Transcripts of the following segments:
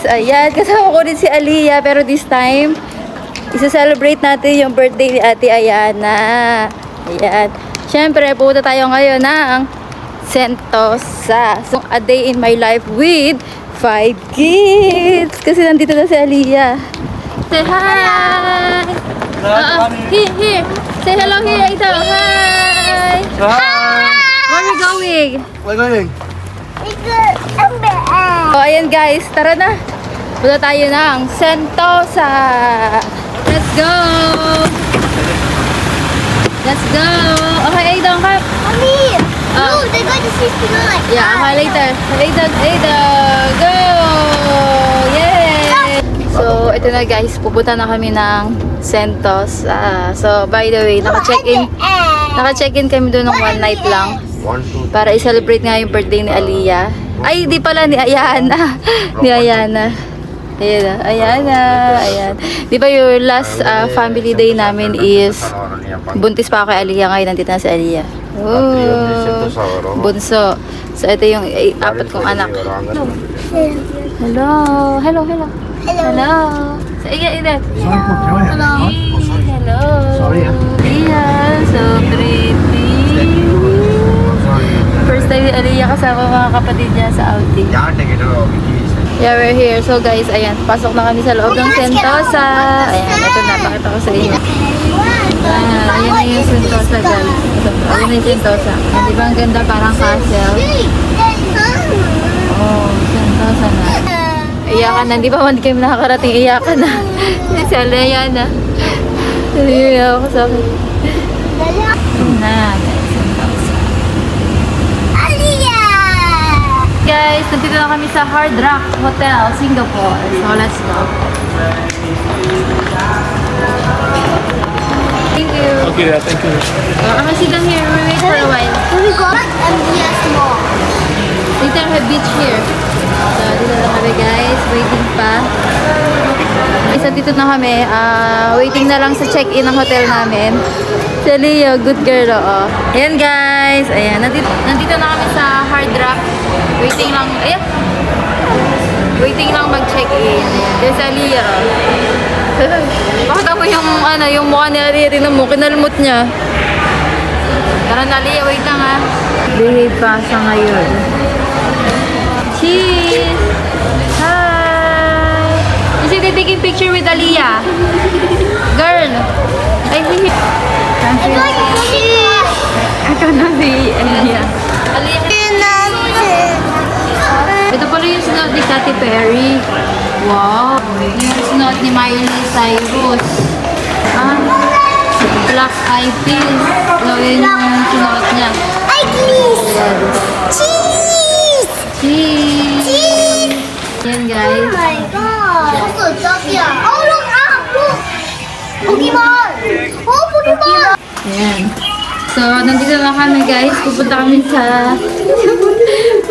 guys, ayan, kasama ko rin si Aliyah, pero this time, isa-celebrate natin yung birthday ni Ate Ayana. Ayan. Siyempre, pupunta tayo ngayon ng Sentosa. So, a day in my life with 5 kids. Kasi nandito na si Aliyah. Say hi! Here. Say hello here, ito. Hi! Hi! Where are we going? We're going. So, ayan guys, tara na. Punta tayo ng Sentosa. Let's go! Let's go! Okay, Aidan, ka. Mommy! No, they're going to 69. Yeah, okay, later. Aidan, go! Yay! So, ito na guys, pupunta na kami ng Sentosa. So, by the way, naka-check-in kami doon ng one night lang. Para i-celebrate nga yung birthday ni Aliyah. Ay, di pala, ni Ayana. Ni Ayana. Ayan, Ayana. Ayan. Di ba yung last family day namin is buntis pa ako kay Aliyah. Ngayon, nandito na si Aliyah. Oh, bunso. So, ito yung apat kong anak. Hello. Hello. Hello. So, Ida. Hello. Hello. Sorry, Ayan, so pretty. First time ni Aliyah kasama mga kapatid niya sa outing. Yeah, we're here. So guys, ayan, pasok na kami sa loob ng Sentosa. Ayan, ito na, pakita ko sa inyo. Ayan na yung Sentosa guys. Ayan na yung Sentosa. Ayan, di ba ang ganda, parang castle? Oh, Sentosa na. Iyakan na, di ba man kami nakakarating, iyakan na. Si Aliyah na. Iyakan ako sa akin. Na, guys, Sentosa. Guys, nandito na kami sa Hard Rock Hotel, Singapore. So, let's go. Thank you. Okay, thank you. I'm gonna sit down here. We'll wait for a while. We got MBS Mall. Later, have beach here. So, dito na kami guys. Waiting pa. Isa dito na kami. Waiting na lang sa check-in ng hotel namin. Si Leo, good girl, oo. Ayan guys. Ayan, nandito na kami sa Hard Rock. Waiting lang. Ayan. Waiting lang mag-check-in. Ayan. There's Aliyah. Pakita mo yung mukha ni Aliyah. Tingnan mo, kinalmot niya. Tara na, Aliyah. Wait lang ha. Behave pa sa ngayon. Cheese! Hi! Is it taking picture with Aliyah? Girl! I think I cannot see Aliyah. Aliyah! Ito pala yung sinuot ni Katy Perry. Wow! Yung sinuot ni Miley Cyrus. Black Eyed Peas. So, yun yung sinuot niya. Cheese! Cheese! Yan guys. Oh my god! Also, Jovia. Oh, look! Look! Pokemon! Oh, Pokemon! Ayan. So, nandito na kami guys. Pupunta kami sa...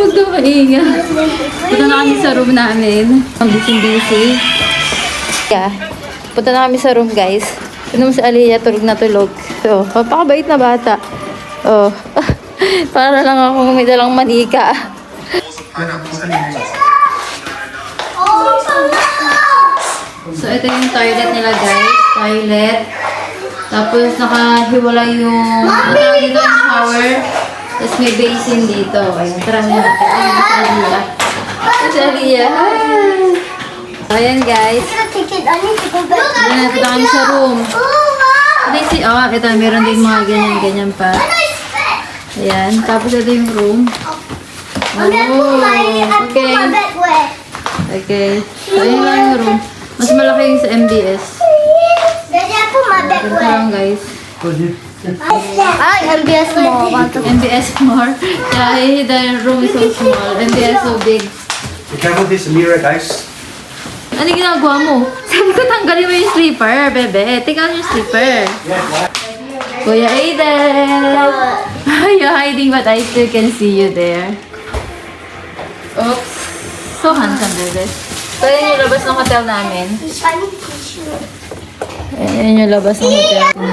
Huwag na mainga. Punta na kami sa room namin. Ang busy. Yeah. Punta na kami sa room guys. Tignan mo si Aliyah, tulog na tulog. So, papakabait na bata. Oh. Para lang ako may dalang manika. So, ito yung toilet nila guys. Toilet. Tapos, nakahiwalay yung dito yung shower. Tapos, may basin dito. Ayan, tara mo natin. Ayan, si Aliyah. So, ayan guys. Ayan, natin kami sa room. Ito, meron din mga ganyan-ganyan pa. Ayan, tapos ito yung room. Oh, okay. Okay. So, ayan lang yung room. Mas malaki yung sa MBS. Ito lang guys. MBS Mall. MBS more. Yeah, the room is so small. MBS so big. Be careful this mirror, guys. Ano ginagawa mo? Sabi ko tanggalin mo yung slipper, bebe. Take out your slipper. Kuya Aiden! You're hiding but I still can see you there. Oops. So handsome, bebe. So, yan yung labas ng hotel namin. Yan yung labas ng hotel namin.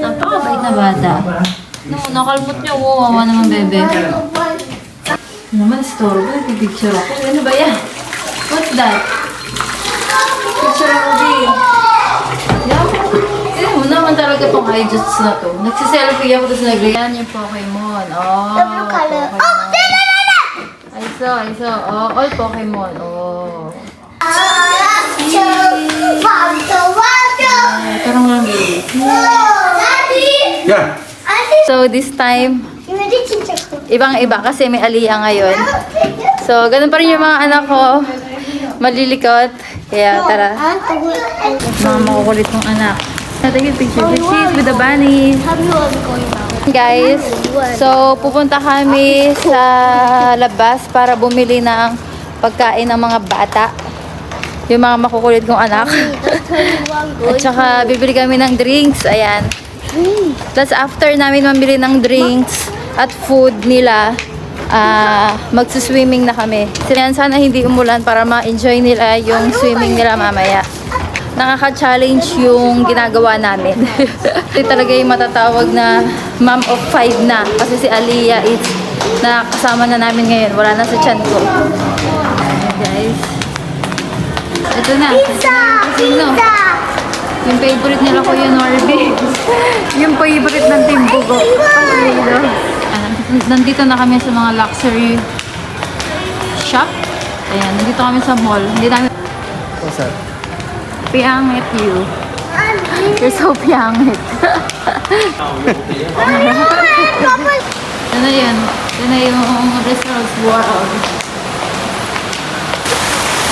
Napakabait na bata. No, nakalmot niya. Wawa naman, bebe. Naman, store ko. Pipicture ako. Ano ba yan? that? Picture of Ruby. Yeah. Tignan mo naman talaga tong iJuts na to. Nagsiselfie ako tapos naglayan yung Pokemon. Oh, The blue color. Pokemon. Oh, I saw. Oh, all Pokemon. Oh. Parang lang baby. Yeah. So, this time, ibang-iba kasi may Aliyah ngayon. So, ganun pa rin yung mga anak ko. Malilikot. Kaya, tara. Mga makukulit kong anak. Take a picture. Cheese with the bunny. Guys, so pupunta kami sa labas para bumili ng pagkain ng mga bata. Yung mga makukulit kong anak. At saka bibili kami ng drinks. Ayan. Tapos after namin mamili ng drinks at food nila, magsuswimming na kami. Sana hindi umulan para ma-enjoy nila yung swimming nila mamaya. Nakaka-challenge yung ginagawa namin. Ito talaga yung matatawag na mom of 5 na. Kasi si Aliyah is nakasama na namin ngayon. Wala na sa tiyan ko. Ayan, guys. Ito na. Sino? Yung favorite nila ko yung Norby. Yung favorite ng Team Bugo. Nandito na kami sa mga luxury shop. Ayan, nandito kami sa mall. Hindi namin... What's that? Piyangit you. You're so piyangit. Ano yan? Yan na yung results world.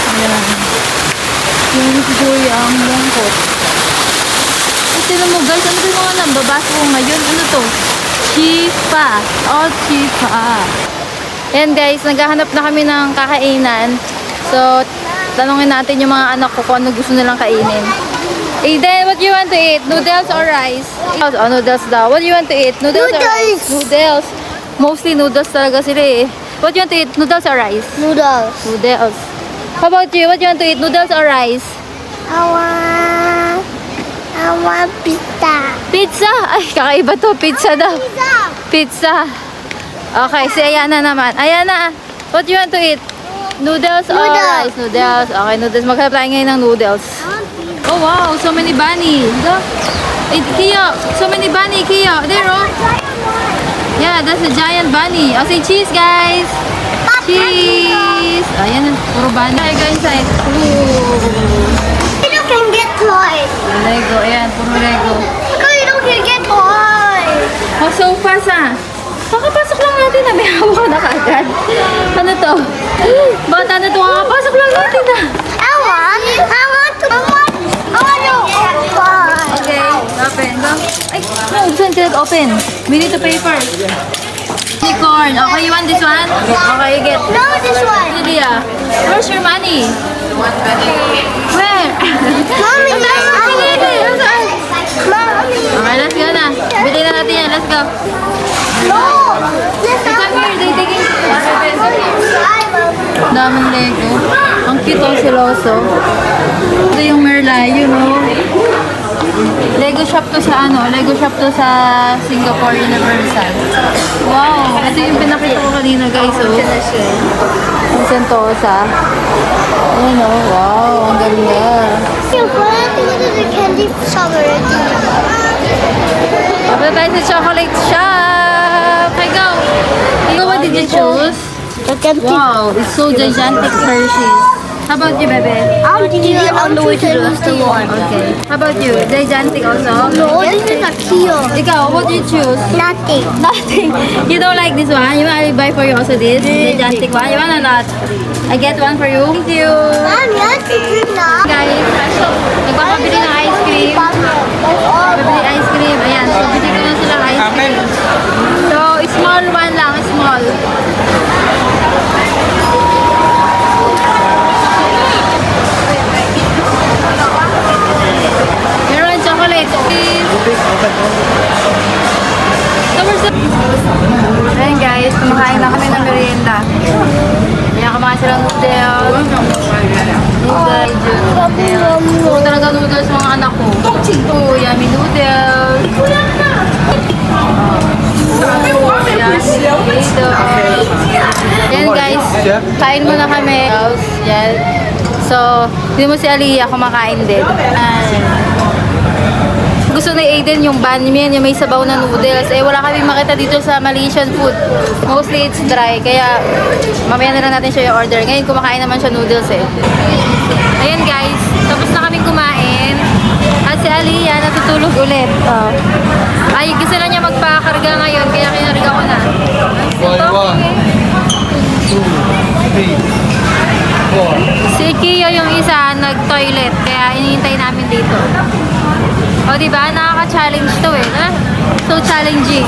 Ayan. Yung siguro ang lungkot. Tignan mo guys, ano yung mga nababasa ko ngayon? Ano to? Chifa. Oh, chifa. Ayan guys, naghahanap na kami ng kakainan. So, tanungin natin yung mga anak ko kung ano gusto nilang kainin. Aiden, what do you want to eat? Noodles or rice? Oh, noodles daw. What do you want to eat? Noodles or rice? Noodles. Mostly noodles talaga sila eh. What do you want to eat? Noodles or rice? Noodles. Noodles. How about you? What do you want to eat? Noodles or rice? I want pizza. Pizza? Ay, kakaiba to. Pizza daw. Pizza. Okay, si Ayana naman. Ayana, what do you want to eat? Noodles or rice? Noodles. Okay, noodles. Maghanap tayo ngayon ng noodles. Oh, wow. So many bunny. Look. Kiyo. So many bunny, Kiyo. There, oh. Yeah, that's a giant bunny. Oh, say cheese, guys. Cheese. Ayan, puro bunny. Ay, go inside. You can get toys. Lego. Ayan, puro Lego. You can get toys. Oh, so fast, ah. Kakapasok lang natin na may hawak na kagad. Ano to? Bata na to, kakapasok lang natin na. I want to open. Okay, open. Go. Ay, no, saan sila open? We need the paper. Unicorn. Okay, you want this one? Okay, you get. No, this one. Lydia, where's your money? Where? Mommy, Mommy. Mommy. Okay, let's go na. Bili na natin yan. Let's go. No. Come here, they taking... Daming Lego. Ang cute oh, siloso. Ito yung Merlion, no? Lego shop to sa ano? Lego shop to sa Singapore Universal. Wow! Ito yung pinakita ko kanina, guys, oh. Yung Sentosa. Ayan, oh. Wow! Ang ganda. You're going to go to the candy shop already. Punta tayo sa chocolate shop! Okay, go! Ikaw, what did you choose? The candy. Wow! It's so gigantic Hershey's. How about you, bebe? I'll give you on the way to the restaurant. Okay. How about you? Gigantic also? No, this is a kiosk. Ikaw, what do you choose? Nothing. Nothing. You don't like this one? You want I buy for you also this? Gigantic one? You want or not? I get one for you? Thank you. Mommy, I think now. Guys, nagpapabili ng ice cream. Pabili ice cream. Ayan, so bili ko na silang ice cream. So, small one lang, small. Meron chocolate. Ayan guys, kumakain na kami ng merienda. Ayan, kumakain silang noodles. Oo, talaga noodles mga anak ko. Oh, yummy noodles. Yan guys, kain muna kami. Yan. So, hindi mo si Aliyah kumakain din. Gusto ni Aiden yung banh mian, yung may sabaw na noodles. Eh, wala kaming makita dito sa Malaysian food. Mostly it's dry. Kaya, mamaya na lang natin siya yung order. Ngayon, kumakain naman siya noodles eh. Ayan guys, tapos na kaming kumain. At si Aliyah natutulog ulit. Oh. Ay, gusto na niya magpakarga ngayon, kaya kinarga ko na. Si Kiyo yung isa, nag-toilet. Kaya inihintay namin dito. O, diba? Nakaka-challenge to eh. Ha? So challenging.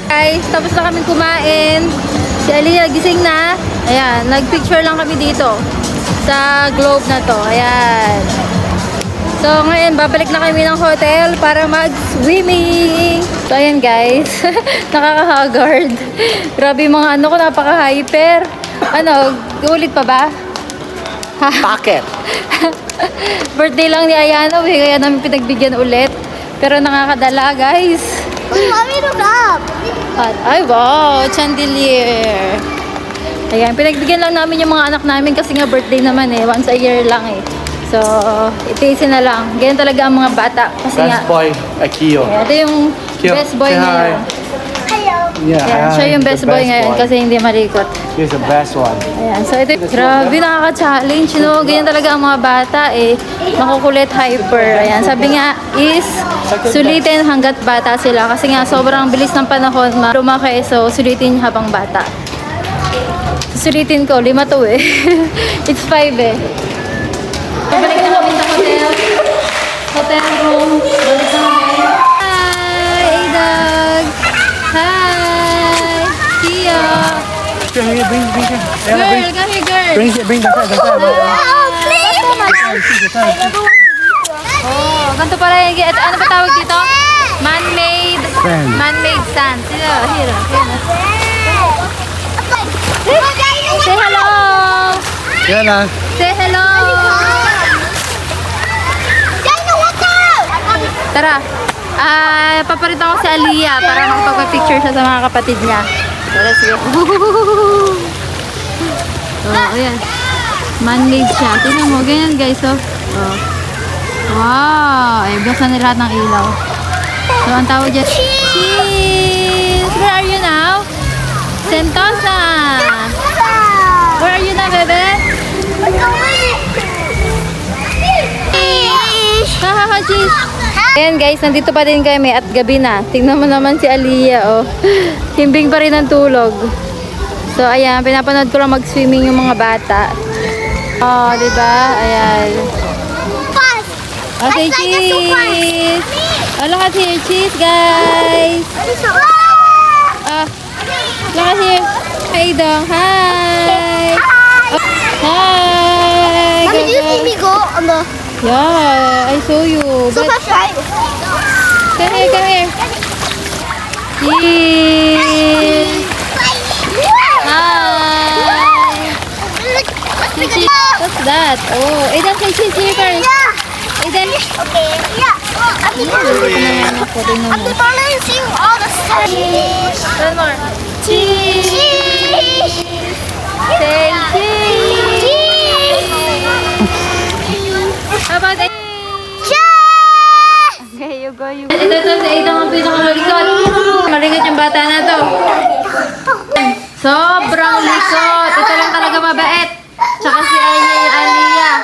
Guys, tapos na kami kumain. Si Aliyah gising na. Ayan, nagpicture lang kami dito sa globe na to. Ayan. So, ngayon, babalik na kami ng hotel para mag-swimming. So, ayan guys. Nakaka-haggard. Grabe yung mga ano ko, napaka-hyper. Ano, ulit pa ba? Packet. Birthday lang ni Ayano eh, kaya namin pinagbigyan ulit. Pero nakakadala guys. Mommy, look up. Ay wow, chandelier. Ayan, pinagbigyan lang namin yung mga anak namin kasi nga birthday naman eh. Once a year lang eh. So, itiisin na lang. Ganyan talaga ang mga bata. Kasi nga, Best boy, Akio. ito yung Kiyo, best boy say hi. ngayon. Hello. Yeah, Ayan, siya yung the best boy ngayon boy. kasi hindi malikot. He's the best one. Ayan, so ito, grabe nakaka-challenge, no? Ganyan talaga ang mga bata eh. Makukulit, hyper. Ayan, sabi nga is sulitin hanggat bata sila kasi nga sobrang bilis ng panahon lumaki, so sulitin habang bata. Sulitin ko, 5 to eh. It's 5 eh. Pabalik na kami sa hotel. Hotel room. Balik na kami. Hi, Dog. Hi. Tia. Bring it. Girl, come here, girl. Bring the side. Oh, please. Oh, ganito pala yung, ano ba tawag dito? Man-made. Sand. Man-made sand. Here. Say hello. Yan na. Say hello. Tara. Paparitan ko si Aliyah para makapag-picture siya sa mga kapatid niya. So, let's go. Oh, ayan. Man-made siya. Tingnan mo, ganyan guys, oh. Oh. Wow! Ay, buksan nila lahat ng ilaw. So, ang tawag dyan, cheese! Where are you now? Sentosa! Where are you now, bebe? Hahaha, cheese! Ayan guys, nandito pa din kami at gabi na. Tingnan mo naman si Aliyah, oh. Himbing pa rin ang tulog. So, ayan, pinapanood ko lang mag-swimming yung mga bata. Oh, diba? Ayan. Okay, cheese! Oh, look at here, cheese, guys! Look at here. Hi, Dong. Hi! Oh, hi! Mommy, do you see me go on the Yeah, I saw you. so But fast, right? come here. Cheese! Hi! Cheese! What's that? Oh, Aidan, say cheese here first. Aidan. Okay, yeah. I'm the balancing all the stuff. One more. Cheese. Say cheese. How about it? Okay, you go. Ito, si Aidan ang pinakamalikot. Malikot yung bata na to. Sobrang likot. Ito lang talaga mabait. Tsaka si Aliyah.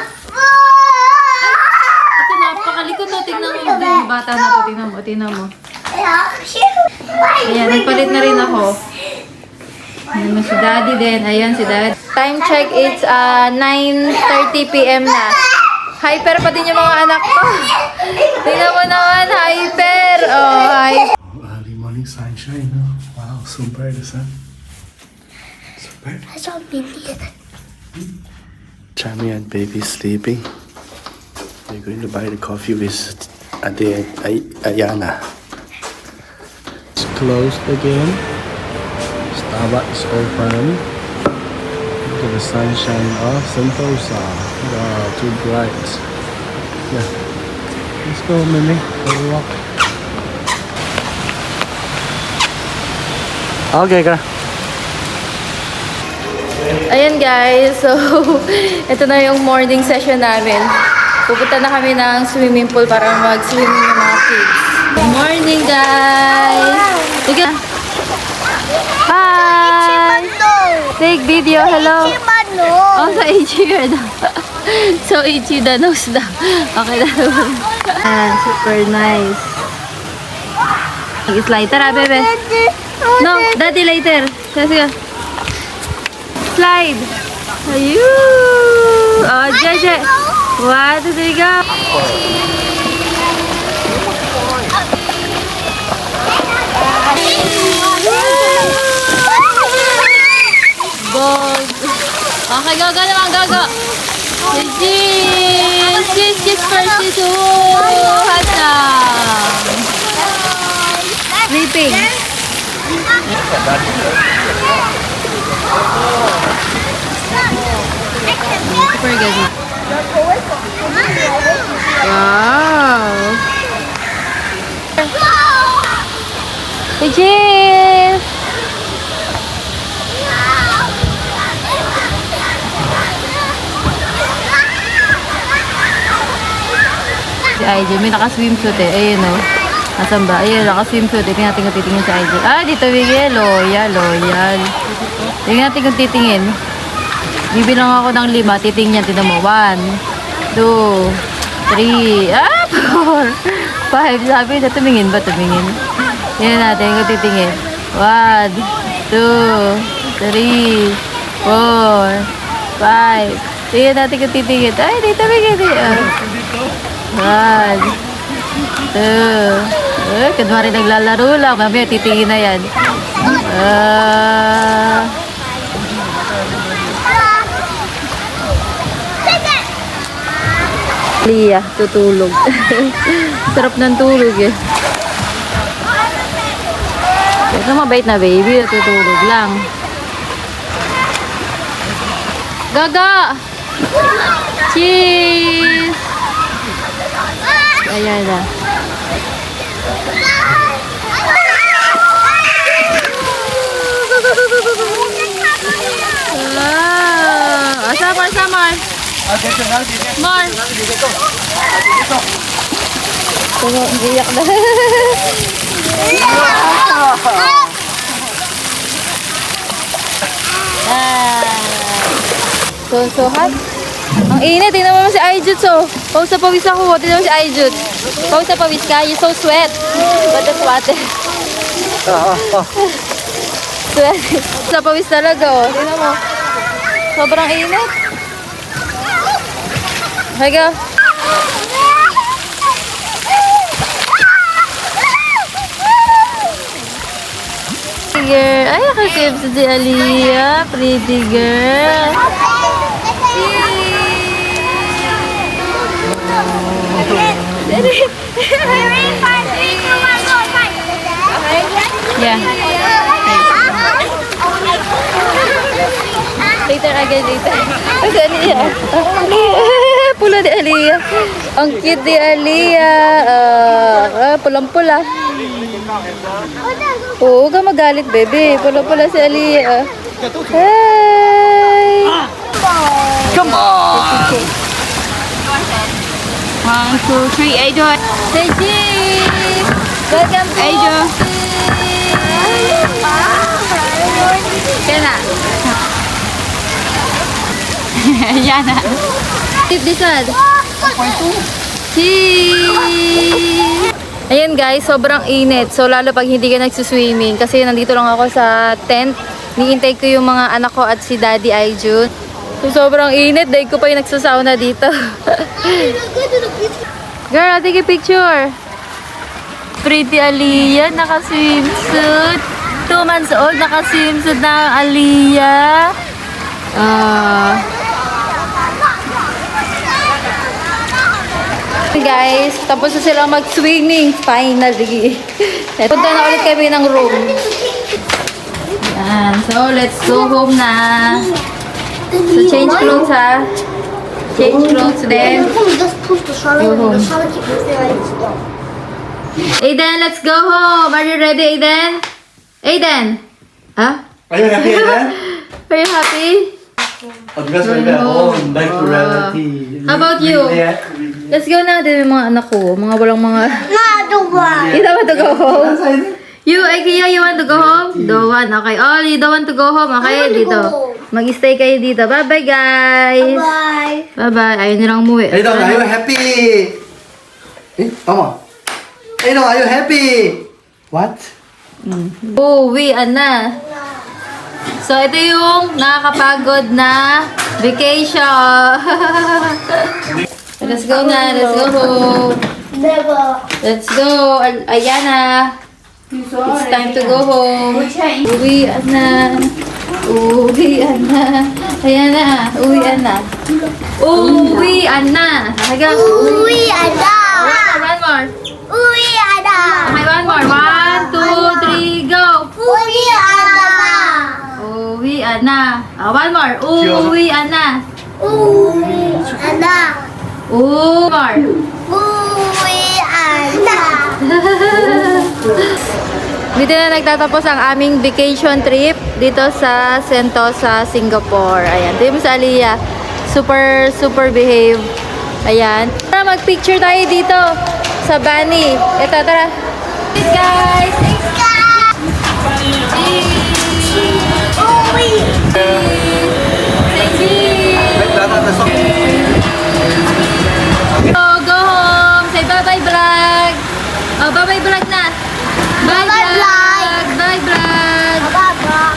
Ito, napakalikot to. Tingnan mo yung bata na to. Tingnan mo. Ayan, nagpalit na rin ako. Ayan mo si Daddy din. Ayan si Daddy. Time check, it's 9:30 p.m. na. Hyper pa din yung mga anak ko. Tingnan mo naman, hyper. Oh, hyper. Early morning sunshine, no? Wow, so bright the sun. So bright. I saw Mindy. Chami and baby sleeping. We're going to buy the coffee with Ade Ayana. It's closed again. Starbucks open. We're gonna the sunshine of Sentosa. Wow, too bright. Yeah. Let's go, Mimi. For a walk. Okay, ka. Ayan guys, so ito na yung morning session namin. Pupunta na kami ng swimming pool para mag-swimming yung mga kids. Good morning guys! Sige. Hi! Take video, hello! Oh, so itchy yun. So itchy the nose na. Okay na naman. Super nice. Slide. Tara, bebe. No, daddy later. Sige. Slide. Ayun. Oh, Jeje. 1, 2, 3, go. Bog. Okay, go naman, go. Cheese first to hot dog. Sleeping. Super good. Wow. Hey, cheese. Si IJ, may naka-swimsuit eh. Ayun o. Asan ba? Ayun, naka-swimsuit. Tingnan natin kung titingin si IJ. Ah, dito bigay. Loyal. Tingnan natin kung titingin. Bibilang ako ng 5. Titingin. Tingnan mo. 1, 2, 3, 4, 5. Sabi na tumingin ba? Tumingin. Tingnan natin kung titingin. 1, 2, 3, 4, 5. Tingnan natin kung titingin. Ay, dito bigay. 1, 2, kunwari naglalaro lang. Mamaya titingin na yan. Lia, tutulog. Sarap ng tulog eh. Ito mabait na baby, tutulog lang. Gaga! Cheese! Ayan na. Samar. Mar. Tunggu, iyak na. So hot. Ang init, tingnan mo si Aijut so. Pawis na pawis ako, tingnan mo si Aijut. Pawis na pawis ka, you're so sweat. But that's water. Sweat. Sa pawis talaga oh, tingnan mo. Sobrang init. Okay, go. Girl. Ay, nakasave si Aliyah. Pretty girl. Yeah. Later again, later. Kasi Aliyah. Pula di Aliyah. Ang cute di Aliyah. Pulang-pula. Oo, huwag ka magalit, bebe. Pula-pula si Aliyah. Hey! Come on! 1, 2, 3, Ajo. Say cheese! Welcome to Ajo. Kaya na. Yan na. Tip this one. Cheese! Ayan guys, sobrang init. So lalo pag hindi ka nagsuswimming. Kasi nandito lang ako sa tent. Niintay ko yung mga anak ko at si Daddy Aijun. So sobrang init. Dahil ko pa yung nagsasauna dito. Girl, I'll take a picture. Pretty Aliyah, naka-swimsuit. 2 months old, naka-swimsuit na ang Aliyah. Guys, tapos na silang mag-swimming. Finally. Punta na ulit kami ng room. Yan. So, let's go home na. So change clothes ha. Change clothes then. Just push the Charlotte. Go home. The Charlotte keep moving like this. Aiden, let's go home. Are you ready, Aiden? Aiden? Huh? Are you happy then? Are you happy? Oh, because we're at home, back to reality. How about you? Let's go na. Dito yung mga anak ko. Mga walang mga... Not the one. You don't want to go home? You, Ikea, you want to go home? Don't want. Okay. Oh, you don't want to go home? I Okay, want to dito. go home. Mag-stay kayo dito. Bye-bye, guys. Bye. Bye-bye. Ayaw nilang umuwi. Hey, are you happy? Eh, Mama. Hey, are you happy? What? Uwian na. So, ito yung nakakapagod na vacation. Let's go na. Let's go home. Never. Let's go. Ayana. It's time to go home. Uwian na. Uwian na. Ayana. Uwian na. Uwian na. Okay, go. Uwi ada. One more. Uwi ada. Okay, one more. 1, 2, 3, go. Uwi ada. Uwian na. One more. Uwian na. Uwi ada. More. Uwi ada. Dito na nagtatapos ang aming vacation trip dito sa Sentosa, Singapore. Ayan. Ito yung sa Aliyah. Super behave. Ayan. Tara, mag-picture tayo dito sa Bani. Ito, tara. Thanks, guys. Uwi. Say cheese. Oh, go home. Say bye-bye, vlog. Oh, bye-bye, vlog na. Bye, Bye-bye, vlog. Bye, vlog. Baba.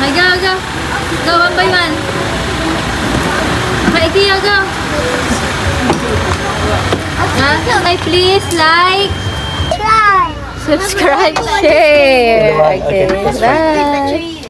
Okay, go, go. Go, one by one. Okay, Ikea, go. Okay, please like, Try. subscribe, share. Okay, bye.